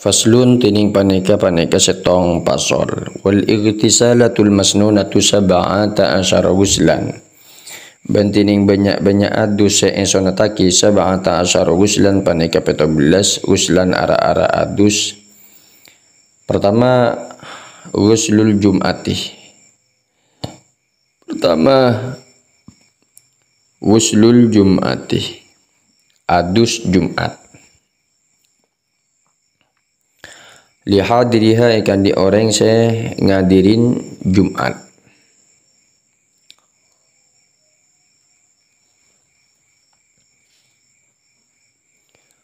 Faslun tining paneka setong pasol. Wal igtisalatul masnunatu sab'ata asyara wuslan. Bantining banyak adus seensonataki sab'ata asyara wuslan paneka 17 wuslan ara-ara adus. Pertama wuslul jum'ati. Wuslul jum'ati. Adus Jumat. Lihadiriha ikan di orang ngadirin Jumat.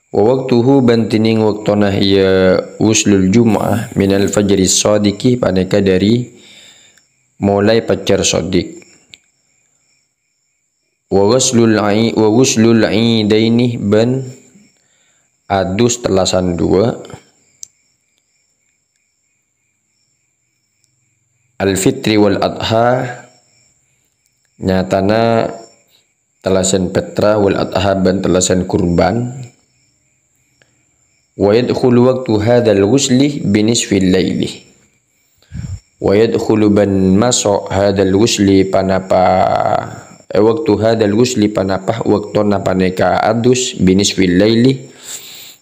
Wa waktuhu bantining waktona hiya uslul jum'ah minal fajri sadiqi paneka dari mulai pacar sodik. Wa wuslul idaini ban adus telasan dua. Al-fitri wal adha nyatana telasan petra wal adha ban telasan kurban. Wa yadkhulu waqtu hadzal ghusli binisfil laili. Wa yadkhulu ban masuk hadzal ghusli panapa waktu hadzal ghusli panapa waktona paneka adus binisfil laili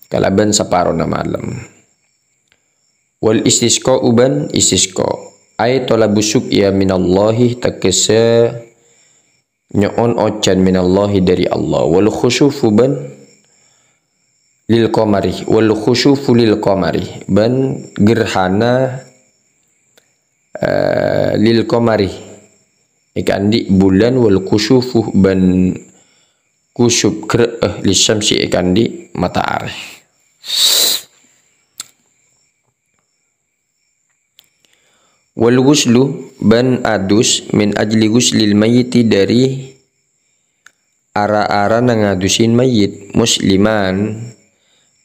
kalaban saparona malam. Wal istisqa uban istisqa ay talabu suqya minallahi takesa nyoon ocan minallahi dari Allah. Wal khusyufu ban lil qamari wal khusyufu lil qamari ban gerhana lil qamari ikan di bulan. Wal khusyufu ban kusyuf lisyamsi ikan di matahari. Wal ghuslu ban adus min ajli ghuslil mayyiti dari ara-ara nangadusin mayit musliman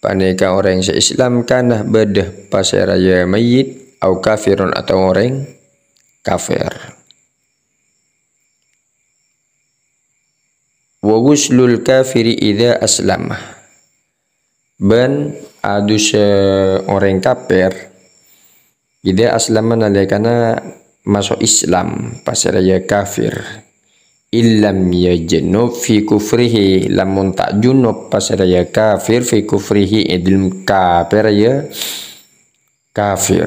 paneka orang se-Islam kana bedah pasaraya mayit au kafirun atau orang kafir. Wa ghuslul kafiri idza aslama ban adus orang kafir ida aslama nalikana masuk Islam pasaraya kafir. Illam yajnub fi kufrihi lamun tak junub pasaraya kafir fi kufrihi idil kafir ya kafir.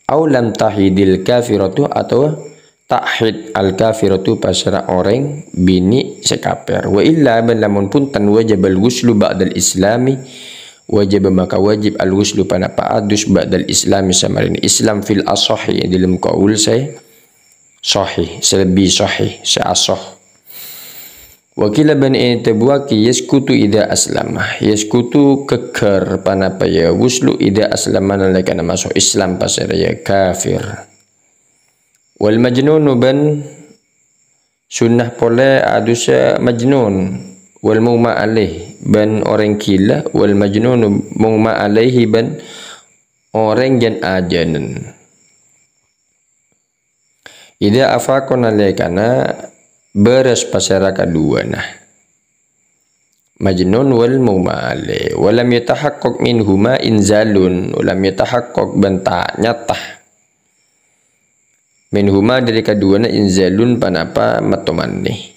Au lam tahidil kafiratu atau tahid al kafiratu pasara orang bini sekafir. Wa illa ban lamun punten wajib al ghuslu ba'dal islami wajib maka wajib al-ghuslu panapa adus ba'dal islami samarin Islam fil asahi dalam qaul saya sahih selebih sahih seasah. Wakila ban tabuaki yaskutu ida aslama yaskutu keker panapa ya ghuslu ida aslama nalekana masuk Islam pasaraya kafir. Wal majnun ban sunnah pole adus majnun. Wal mugma alaih ban orang gila. Wal majnun mugma alaihi ban orang yang ajanan. Ida afakon alaikana beres pasara kedua nah majnun wal mugma alaih walam yatahaqqaq minhuma inzalun walam yatahaqqaq ban tak nyatah minhuma dari keduanya inzalun panapa matomanni.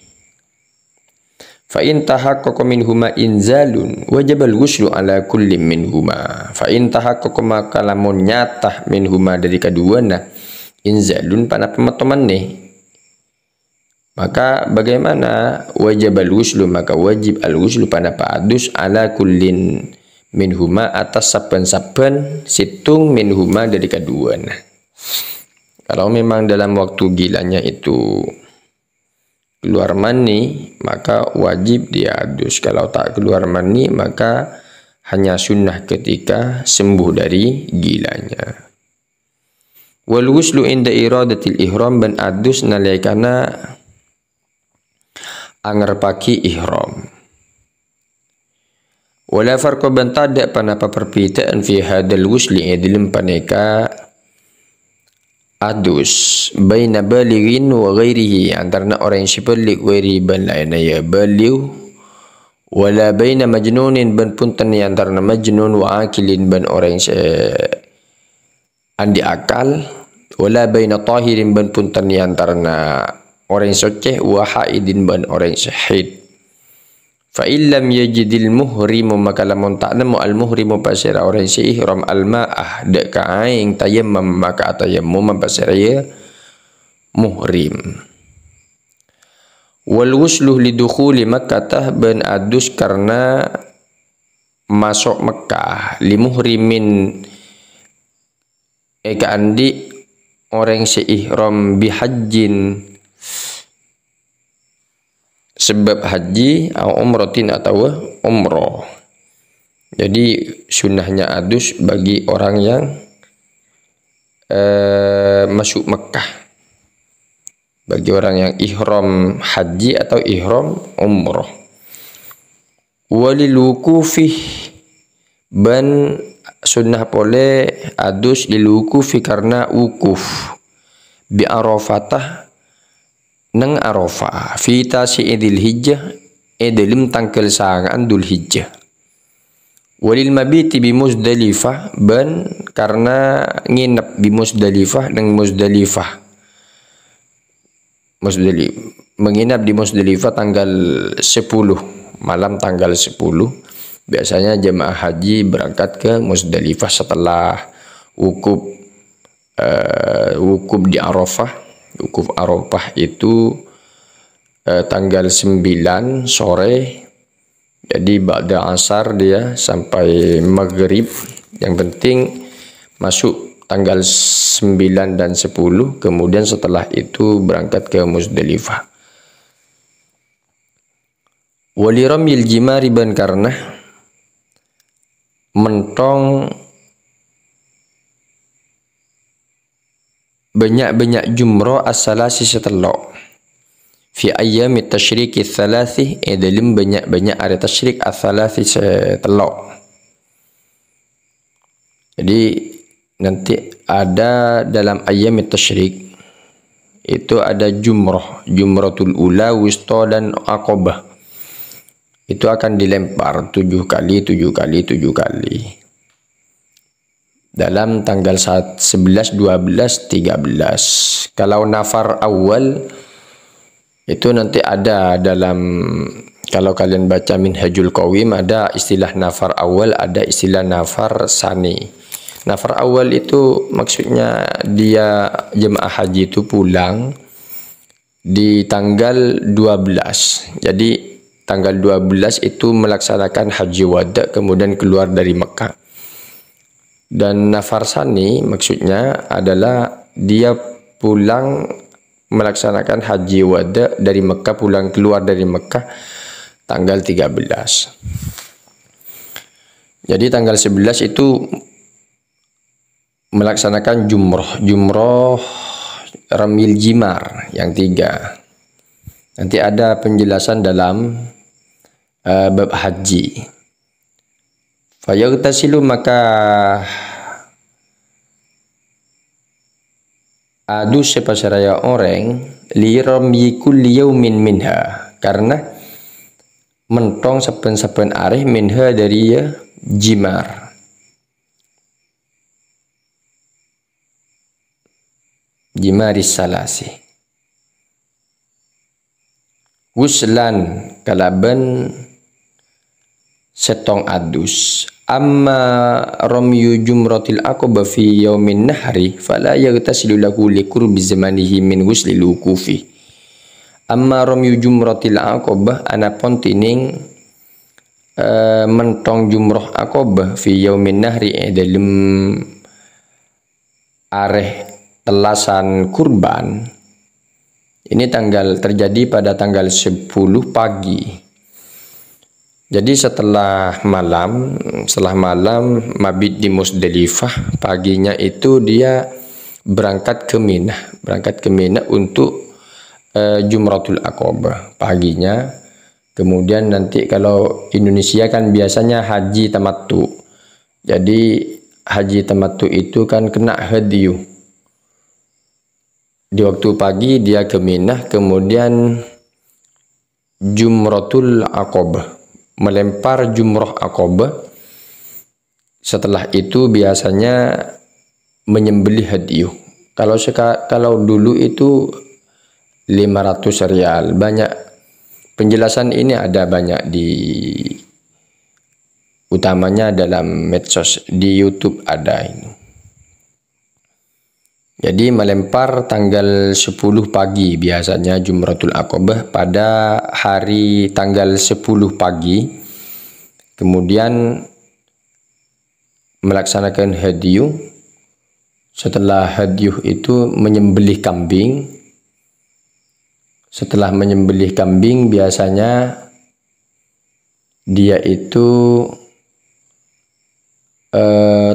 Fa in tahaqqaqa minhuma inzalun wajib al-ghuslu ala kulli minhuma. Fa in tahaqqaqa maka lamun nyatah minhuma dari keduanya inzalun panapa matomanni maka bagaimana wajib al-ghuslu maka wajib al-ghuslu panapa adus ala kullin minhuma atas saben-saben situng minhuma dari keduanya. Kalau memang dalam waktu gilanya itu keluar mani maka wajib dia adus. Kalau tak keluar mani maka hanya sunnah ketika sembuh dari gilanya. Wal ghuslu inda iradatil ihram ban adus nalikana anger paki ihram. Wala farqa ban tada panapa perbedaan fi hadal ghusli dalam paneka adus baina balighin wa ghairihi antara orang yang sepelik ghairi ban lain ya baliu Wala baina majnunin ban punten ni antara majnun wa akilin ban orang se andi akal, wala baina tahirin ban punten ni antara orang suci wa haidin ban orang se haid. Fa illam yajidil muhrimu maka lamun tak nemu al muhrimu pasira orang se ihram al ma'ah dak ka aing tayammum maka tayammum pasira ya muhrim. Wal ghuslu lidukhuli Makkah ban adus karena masuk Mekah limuhrimin eka andi orang seihram bihajjin sebab haji atau umratin atau umroh. Jadi sunnahnya adus bagi orang yang masuk Mekah. Bagi orang yang ihram haji atau ihram umroh. Walil wukufih ban sunnah pole adus lil wukufi karena wukuf bi Arafatah nang Arafah fi tasi'idil hijjah dalam tanggal sangan Dzul Hijjah. Walil mabiti bi Muzdalifah ban karena nginep di Muzdalifah nang Muzdalifah. Menginap di Muzdalifah tanggal 10, malam tanggal 10. Biasanya jemaah haji berangkat ke Muzdalifah setelah wukuf di Arafah. Wukuf Arafah itu tanggal 9 sore. Jadi ba'da asar dia sampai maghrib. Yang penting masuk tanggal 9 dan 10, kemudian setelah itu berangkat ke Muzdalifah. Waliramil jimari ban karena mentong banyak-banyak jumroh as-salasi setelok fi ayyamit tasyriki thalathi dalam banyak-banyak hari tasyrik as-salasi setelok. Jadi nanti ada dalam ayyam tasyrik itu ada jumratul ula, wusta dan aqabah. Itu akan dilempar 7 kali dalam tanggal 11, 12, 13. Kalau nafar awal itu nanti ada dalam, kalau kalian baca Minhajul Qawim ada istilah nafar awal, ada istilah nafar sani. Nafar awal itu maksudnya dia jemaah haji itu pulang di tanggal 12. Jadi tanggal 12 itu melaksanakan haji wada kemudian keluar dari Mekah. Dan nafar sani maksudnya adalah dia pulang melaksanakan haji wada dari Mekah, pulang keluar dari Mekah tanggal 13. Jadi tanggal 11 itu melaksanakan jumroh ramil jimar yang 3. Nanti ada penjelasan dalam bab haji. Fayaghtasilu maka adus sepasaraya orang liramyi kulli yaumin minha karena mentong saben-saben areh minha dari ya jimar. Jimaris salasi wuslan kalaban setong adus. Amma ramyu jumratil aqaba fi yaumin nahri fala yaghtasilu lahu li qurbi zamanihi min ghusli lukufi. Amma ramyu jumratil aqaba ana pontining mentong jumroh aqaba fi yaumin nahri dalam areh telasan kurban. Ini terjadi pada tanggal 10 pagi. Jadi setelah malam mabit di Muzdalifah, paginya itu dia berangkat ke Mina untuk Jumratul Aqabah paginya. Kemudian nanti kalau Indonesia kan biasanya haji tamattu. Jadi haji tamattu itu kan kena hadyu. Di waktu pagi dia ke Mina, kemudian Jumratul Aqabah melempar jumroh Aqabah. Setelah itu biasanya menyembelih hadiyu. Kalau dulu itu 500 rial. Banyak penjelasan ini ada banyak di utamanya dalam medsos, di YouTube ada ini. Jadi melempar tanggal 10 pagi biasanya Jumratul Aqabah pada hari tanggal 10 pagi. Kemudian melaksanakan hadiyu. Setelah hadiyu itu menyembelih kambing. Setelah menyembelih kambing biasanya dia itu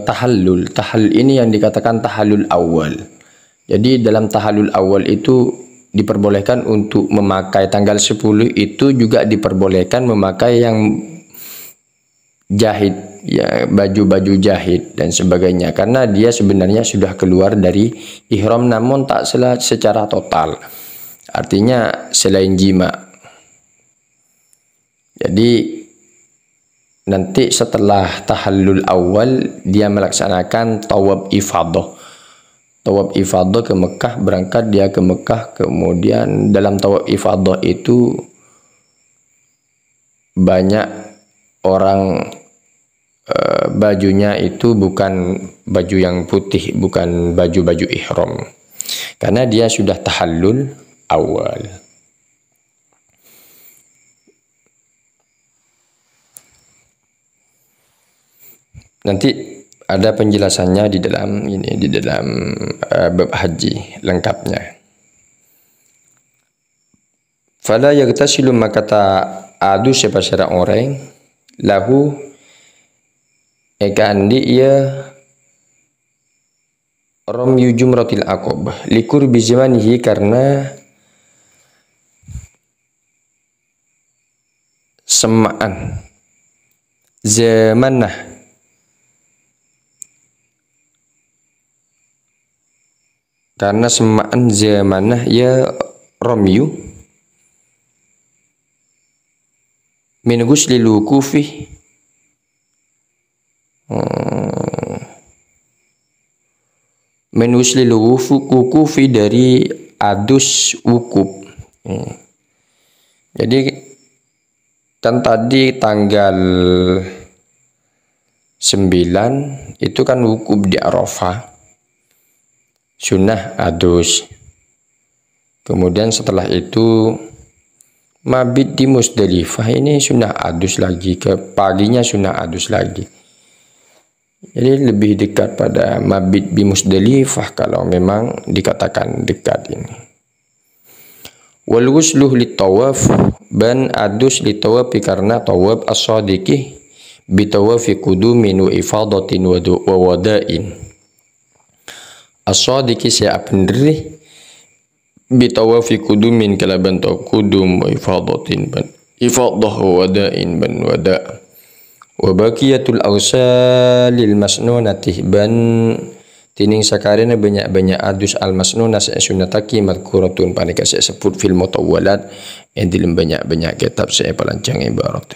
tahallul. Tahallul ini yang dikatakan tahallul awal. Jadi dalam tahallul awal itu diperbolehkan untuk memakai tanggal 10 itu juga diperbolehkan memakai yang jahit, ya, baju-baju jahit dan sebagainya, karena dia sebenarnya sudah keluar dari ihram namun tak secara total, artinya selain jima. Jadi nanti setelah tahallul awal dia melaksanakan tawaf ifadah. Tawaf ifadah ke Mekah, berangkat dia ke Mekah. Kemudian dalam tawaf ifadah itu banyak orang bajunya itu bukan baju yang putih, bukan baju-baju ihram, karena dia sudah tahallul awal. Nanti ada penjelasannya di dalam ini, di dalam bab haji lengkapnya. Fala yagtasilu, maka tak adu siapa orang lahu ekan dia ramyu jumratil aqabah likur bizmanihi, karena semaan zamanah, karena semaan zamanah ya ramyu min ghuslil wukufi min ghuslil wukufi, dari adus wukuf. Jadi kan tadi tanggal 9 itu kan wukuf di Arafah, sunnah adus. Kemudian setelah itu mabit di Musdalifah, ini sunnah adus lagi, ke paginya sunnah adus lagi. Jadi lebih dekat pada mabit di Musdalifah kalau memang dikatakan dekat ini. Wal ghusluh lit tawaf, ban adus li tawaf karena tawaf as-sadiqi bi tawafi qudumin wa ifadatin wa wada'in. As-sadiqi siap pendiri bi tawafi qudumin kalaban tawaf qudum wa ifadatin ban ifadah wa wada'in ban wada'. Wa baqiyatul awsalil masnunatih, ban tining sakarena banyak-banyak adus al masnunah sunnataki madkuratun panika saya sebut fil mutawwalat yang dalam banyak-banyak kitab saya pelancang ibarat.